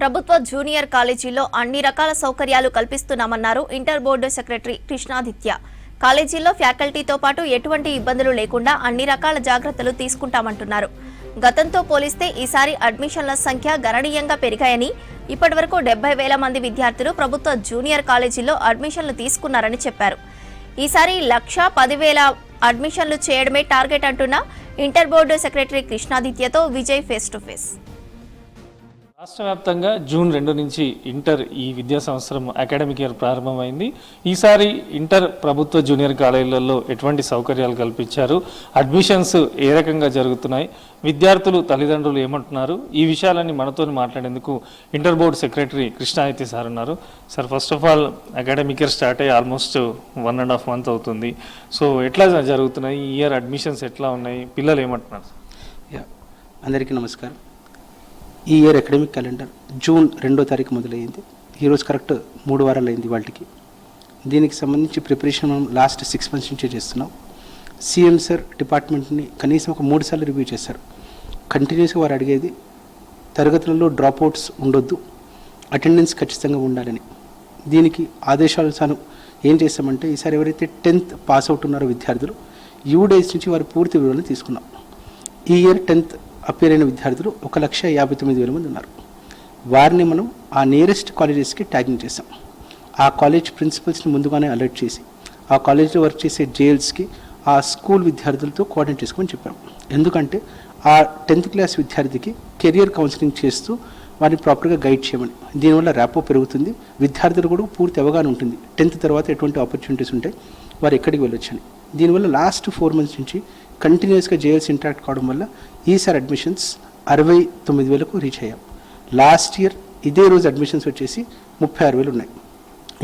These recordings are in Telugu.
ప్రభుత్వ జూనియర్ కాలేజీలో అన్ని రకాల సౌకర్యాలు కల్పిస్తున్నామన్నారు ఇంటర్ బోర్డు సెక్రటరీ కృష్ణాదిత్య. కాలేజీల్లో ఫ్యాకల్టీతో పాటు ఎటువంటి ఇబ్బందులు లేకుండా అన్ని రకాల జాగ్రత్తలు తీసుకుంటామంటున్నారు. గతంతో పోలిస్తే ఈసారి అడ్మిషన్ల సంఖ్య గణనీయంగా పెరిగాయని, ఇప్పటివరకు 70,000 మంది విద్యార్థులు ప్రభుత్వ జూనియర్ కాలేజీల్లో అడ్మిషన్లు తీసుకున్నారని చెప్పారు. ఈసారి 1,10,000 అడ్మిషన్లు చేయడమే టార్గెట్ అంటున్న ఇంటర్ బోర్డు సెక్రటరీ కృష్ణాదిత్యతో విజయ్ ఫేస్ టు ఫేస్. రాష్ట్ర వ్యాప్తంగా జూన్ 2 నుంచి ఇంటర్ ఈ విద్యా సంవత్సరం అకాడమిక్ ఇయర్ ప్రారంభమైంది. ఈసారి ఇంటర్ ప్రభుత్వ జూనియర్ కాలేజీలలో ఎటువంటి సౌకర్యాలు కల్పించారు, అడ్మిషన్స్ ఏ రకంగా జరుగుతున్నాయి, విద్యార్థులు తల్లిదండ్రులు ఏమంటున్నారు, ఈ విషయాలన్నీ మనతో మాట్లాడేందుకు inter board secretary Krishnaditya sir ఉన్నారు. Sir, first of all academic year start అయ్యి ఆల్మోస్ట్ 1.5 month అవుతుంది. సో ఎట్లా జరుగుతున్నాయి, ఈ ఇయర్ అడ్మిషన్స్ ఎట్లా ఉన్నాయి, పిల్లలు ఏమంటున్నారు? అందరికీ నమస్కారం. ఈ ఇయర్ అకాడమిక్ క్యాలెండర్ జూన్ 2వ తారీఖు మొదలైంది. ఈరోజు కరెక్ట్ 3 వారాలు అయింది వాళ్ళకి. దీనికి సంబంధించి ప్రిపరేషన్ మనం లాస్ట్ 6 months నుంచే చేస్తున్నాం. సీఎం సార్ డిపార్ట్మెంట్ని కనీసం ఒక 3 సార్లు రివ్యూ చేశారు. కంటిన్యూస్గా వారు అడిగేది తరగతులలో డ్రాప్అవుట్స్ ఉండొద్దు, అటెండెన్స్ ఖచ్చితంగా ఉండాలని. దీనికి ఆదేశానుసారం ఏం చేస్తామంటే, ఈసారి ఎవరైతే 10th పాస్ అవుట్ ఉన్నారో విద్యార్థులు యూడేస్ నుంచి వారి పూర్తి వివరాలను తీసుకున్నాం. ఈ ఇయర్ 10th అపేర్ అయిన విద్యార్థులు 1,59,000 మంది ఉన్నారు. వారిని మనం ఆ నియరెస్ట్ కాలేజెస్కి ట్యాగింగ్ చేసాం. ఆ కాలేజ్ ప్రిన్సిపల్స్ని ముందుగానే అలర్ట్ చేసి ఆ కాలేజ్లో వర్క్ చేసే జేఎల్స్కి ఆ స్కూల్ విద్యార్థులతో కోఆర్డినేట్ చేసుకోమని చెప్పాం. ఎందుకంటే ఆ 10th క్లాస్ విద్యార్థికి కెరియర్ కౌన్సిలింగ్ చేస్తూ వారిని ప్రాపర్గా గైడ్ చేయమని. దీనివల్ల ర్యాపో పెరుగుతుంది, విద్యార్థులు కూడా పూర్తి అవగాహన ఉంటుంది 10th తర్వాత ఎటువంటి ఆపర్చునిటీస్ ఉంటాయి, వారు ఎక్కడికి వెళ్ళొచ్చని. దీనివల్ల లాస్ట్ 4 months నుంచి కంటిన్యూస్గా జేఎల్స్ ఇంటరాక్ట్ కావడం వల్ల ఈసారి అడ్మిషన్స్ 69,000కు రీచ్ అయ్యాం. లాస్ట్ ఇయర్ ఇదే రోజు అడ్మిషన్స్ వచ్చేసి 36,000 ఉన్నాయి.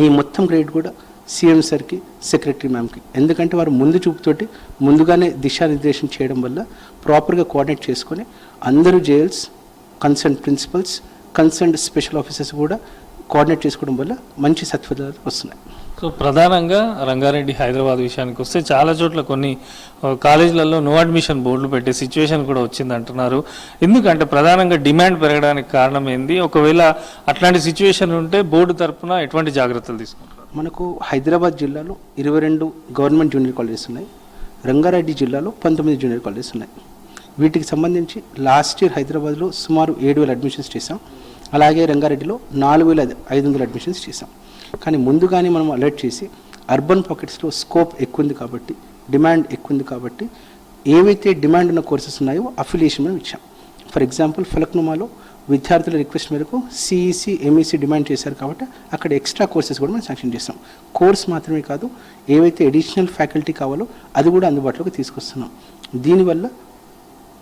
ఈ మొత్తం గ్రేడ్ కూడా సీఎం సార్కి, సెక్రటరీ మ్యామ్కి. ఎందుకంటే వారు ముందు చూపుతోటి ముందుగానే దిశానిర్దేశం చేయడం వల్ల ప్రాపర్గా కోఆర్డినేట్ చేసుకొని అందరూ JLs, concern principals, concern special officers కూడా కోఆర్డినేట్ చేసుకోవడం వల్ల మంచి సత్ఫలితాలు వస్తున్నాయి. సో ప్రధానంగా రంగారెడ్డి, హైదరాబాద్ విషయానికి వస్తే చాలా చోట్ల కొన్ని కాలేజీలలో నో అడ్మిషన్ బోర్డులు పెట్టే సిచ్యువేషన్ కూడా వచ్చింది అంటున్నారు. ఎందుకంటే ప్రధానంగా డిమాండ్ పెరగడానికి కారణం ఏంది? ఒకవేళ అట్లాంటి సిచ్యువేషన్ ఉంటే బోర్డు తరఫున ఎటువంటి జాగ్రత్తలు తీసుకుంటారు? మనకు హైదరాబాద్ జిల్లాలో 22 గవర్నమెంట్ జూనియర్ కాలేజెస్ ఉన్నాయి. రంగారెడ్డి జిల్లాలో 19 జూనియర్ కాలేజెస్ ఉన్నాయి. వీటికి సంబంధించి లాస్ట్ ఇయర్ హైదరాబాద్లో సుమారు 7,000 అడ్మిషన్స్ చేసాం. అలాగే రంగారెడ్డిలో 4,500 అడ్మిషన్స్ చేసాం. కానీ ముందుగానే మనం అలర్ట్ చేసి అర్బన్ పాకెట్స్లో స్కోప్ ఎక్కువ ఉంది కాబట్టి, డిమాండ్ ఎక్కువ ఉంది కాబట్టి ఏవైతే డిమాండ్ ఉన్న కోర్సెస్ ఉన్నాయో అఫిలియేషన్ మనం ఇచ్చాం. ఫర్ ఎగ్జాంపుల్ ఫలక్నుమాలో విద్యార్థుల రిక్వెస్ట్ మేరకు సిఈసి, ఎంఈసి డిమాండ్ చేశారు కాబట్టి అక్కడ ఎక్స్ట్రా కోర్సెస్ కూడా మనం శాంక్షన్ చేస్తాం. కోర్స్ మాత్రమే కాదు, ఏవైతే అడిషనల్ ఫ్యాకల్టీ కావాలో అది కూడా అందుబాటులోకి తీసుకొస్తున్నాం. దీనివల్ల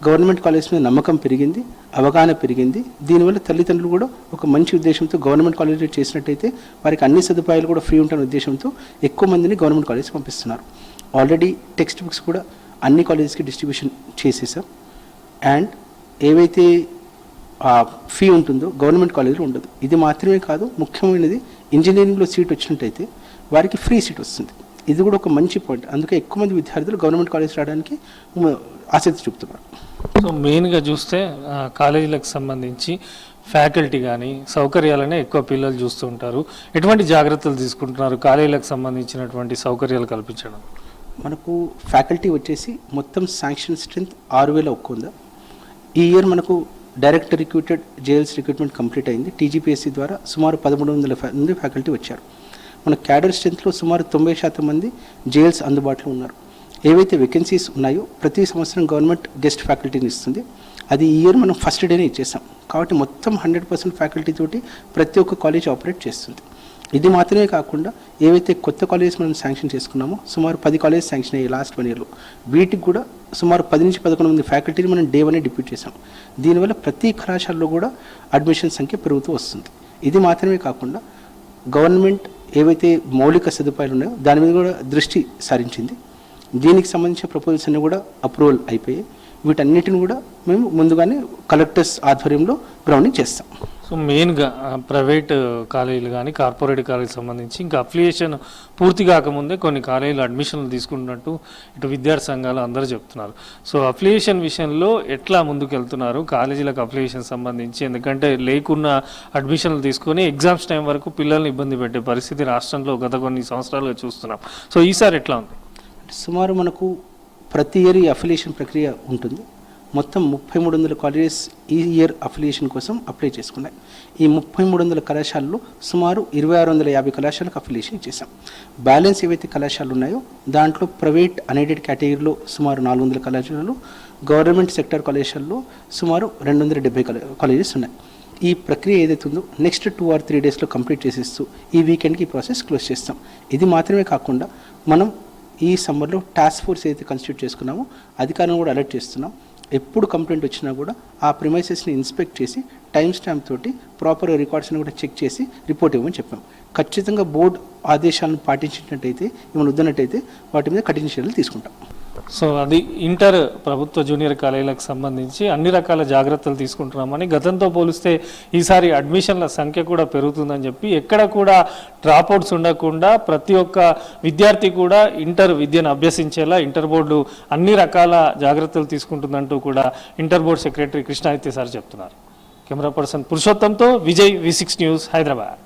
గవర్నమెంట్ కాలేజ్ మీద నమ్మకం పెరిగింది, అవగాహన పెరిగింది. దీనివల్ల తల్లిదండ్రులు కూడా ఒక మంచి ఉద్దేశంతో గవర్నమెంట్ కాలేజీలో చేసినట్టయితే వారికి అన్ని సదుపాయాలు కూడా ఫ్రీ ఉంటున్న ఉద్దేశంతో ఎక్కువ మందిని గవర్నమెంట్ కాలేజ్కి పంపిస్తున్నారు. ఆల్రెడీ టెక్స్ట్ బుక్స్ కూడా అన్ని కాలేజెస్కి డిస్ట్రిబ్యూషన్ చేసేసాం. అండ్ ఏవైతే ఫీ ఉంటుందో గవర్నమెంట్ కాలేజీలో ఉండదు. ఇది మాత్రమే కాదు, ముఖ్యమైనది ఇంజనీరింగ్లో సీట్ వచ్చినట్టయితే వారికి ఫ్రీ సీట్ వస్తుంది. ఇది కూడా ఒక మంచి పాయింట్. అందుకే ఎక్కువ మంది విద్యార్థులు గవర్నమెంట్ కాలేజ్ రావడానికి ఆసక్తి చూపుతున్నారు. సో మెయిన్గా చూస్తే కాలేజీలకు సంబంధించి ఫ్యాకల్టీ కానీ సౌకర్యాలనే ఎక్కువ పిల్లలు చూస్తూ ఉంటారు. ఎటువంటి జాగ్రత్తలు తీసుకుంటున్నారు కాలేజీలకు సంబంధించినటువంటి సౌకర్యాలు కల్పించడం? మనకు ఫ్యాకల్టీ వచ్చేసి మొత్తం శాంక్షన్ స్ట్రెంత్ 6,001 ఉందా. ఈ ఇయర్ మనకు direct recruited JLs recruitment complete అయింది. టీజీపీఎస్సీ ద్వారా సుమారు 1,300 మంది ఫ్యాకల్టీ వచ్చారు. మన క్యాడర్ స్ట్రెంత్లో సుమారు 90% మంది జేఎల్స్ అందుబాటులో ఉన్నారు. ఏవైతే వేకెన్సీస్ ఉన్నాయో ప్రతి సంవత్సరం గవర్నమెంట్ గెస్ట్ ఫ్యాకల్టీని ఇస్తుంది. అది ఈ ఇయర్ మనం ఫస్ట్ డేనే ఇచ్చేసాం. కాబట్టి మొత్తం 100% ఫ్యాకల్టీ తోటి ప్రతి ఒక్క కాలేజ్ ఆపరేట్ చేస్తుంది. ఇది మాత్రమే కాకుండా ఏవైతే కొత్త కాలేజెస్ మనం శాంక్షన్ చేసుకున్నామో సుమారు 10 కాలేజెస్ శాంక్షన్ అయ్యాయి లాస్ట్ 1 yearలో. వీటికి కూడా సుమారు 10 నుంచి 11 మంది ఫ్యాకల్టీని మనం డే 1 డిప్యూట్ చేసాం. దీనివల్ల ప్రతి కళాశాలలో కూడా అడ్మిషన్ సంఖ్య పెరుగుతూ వస్తుంది. ఇది మాత్రమే కాకుండా గవర్నమెంట్ ఏవైతే మౌలిక సదుపాయాలు ఉన్నాయో దాని మీద కూడా దృష్టి సారించింది. దీనికి సంబంధించిన ప్రపోజల్స్ అన్నీ కూడా అప్రూవల్ అయిపోయాయి. వీటన్నిటిని కూడా మేము ముందుగానే కలెక్టర్స్ ఆధ్వర్యంలో గ్రౌండింగ్ చేస్తాం. సో మెయిన్గా ప్రైవేట్ కాలేజీలు కానీ కార్పొరేట్ కాలేజీకి సంబంధించి ఇంకా అఫిలియేషన్ పూర్తి కాకముందే కొన్ని కాలేజీలు అడ్మిషన్లు తీసుకుంటున్నట్టు ఇటు విద్యార్థి సంఘాలు అందరూ చెప్తున్నారు. సో అఫిలియేషన్ విషయంలో ఎట్లా ముందుకు వెళ్తున్నారు కాలేజీలకు అఫిలియేషన్ సంబంధించి? ఎందుకంటే లేకున్న అడ్మిషన్లు తీసుకొని ఎగ్జామ్స్ టైం వరకు పిల్లల్ని ఇబ్బంది పెట్టే పరిస్థితి రాష్ట్రంలో గత కొన్ని సంవత్సరాలుగా చూస్తున్నాం. సో ఈసారి ఎట్లా ఉంది? సుమారు మనకు ప్రతి ఇయర్ ఈ అఫిలియేషన్ ప్రక్రియ ఉంటుంది. మొత్తం 3300 కాలేజెస్ ఈ ఇయర్ అఫిలియేషన్ కోసం అప్లై చేసుకున్నాయి. ఈ 3300 కళాశాలలో సుమారు 2650 కళాశాలకు అఫిలియేషన్ చేశాం. బ్యాలెన్స్ ఏవైతే కళాశాలలు ఉన్నాయో దాంట్లో ప్రైవేట్ అన్ఎయిడెడ్ కేటగిరీలో సుమారు 400 కళాశాలలు, గవర్నమెంట్ సెక్టర్ కళాశాలలో సుమారు 270 కాలేజెస్ ఉన్నాయి. ఈ ప్రక్రియ ఏదైతే ఉందో నెక్స్ట్ 2 or 3 డేస్లో కంప్లీట్ చేసేస్తూ ఈ వీకెండ్కి ఈ ప్రాసెస్ క్లోజ్ చేస్తాం. ఇది మాత్రమే కాకుండా మనం ఈ సమ్మర్లో టాస్క్ ఫోర్స్ ఏదైతే కన్స్టిట్యూట్ చేసుకున్నామో అధికారులను కూడా అలర్ట్ చేస్తున్నాం. ఎప్పుడు కంప్లైంట్ వచ్చినా కూడా ఆ ప్రిమైసెస్ని ఇన్స్పెక్ట్ చేసి టైం స్టాంప్ తోటి ప్రాపర్ రికార్డ్స్ని కూడా చెక్ చేసి రిపోర్ట్ ఇవ్వమని చెప్పాం. ఖచ్చితంగా బోర్డు ఆదేశాలను పాటించినట్టయితే ఏమైనా వద్దన్నట్టయితే వాటి మీద కఠిన చర్యలు తీసుకుంటాం. సో అది ఇంటర్ ప్రభుత్వ జూనియర్ కాలేజీలకు సంబంధించి అన్ని రకాల జాగ్రత్తలు తీసుకుంటున్నామని, గతంతో పోలిస్తే ఈసారి అడ్మిషన్ల సంఖ్య కూడా పెరుగుతుందని చెప్పి ఎక్కడ కూడా డ్రాప్అవుట్స్ ఉండకుండా ప్రతి ఒక్క విద్యార్థి కూడా ఇంటర్ విద్యను అభ్యసించేలా ఇంటర్ బోర్డు అన్ని రకాల జాగ్రత్తలు తీసుకుంటుందంటూ కూడా inter board secretary Krishnaditya sir చెప్తున్నారు. కెమెరా పర్సన్ పురుషోత్తంతో విజయ్, V6 న్యూస్, హైదరాబాద్.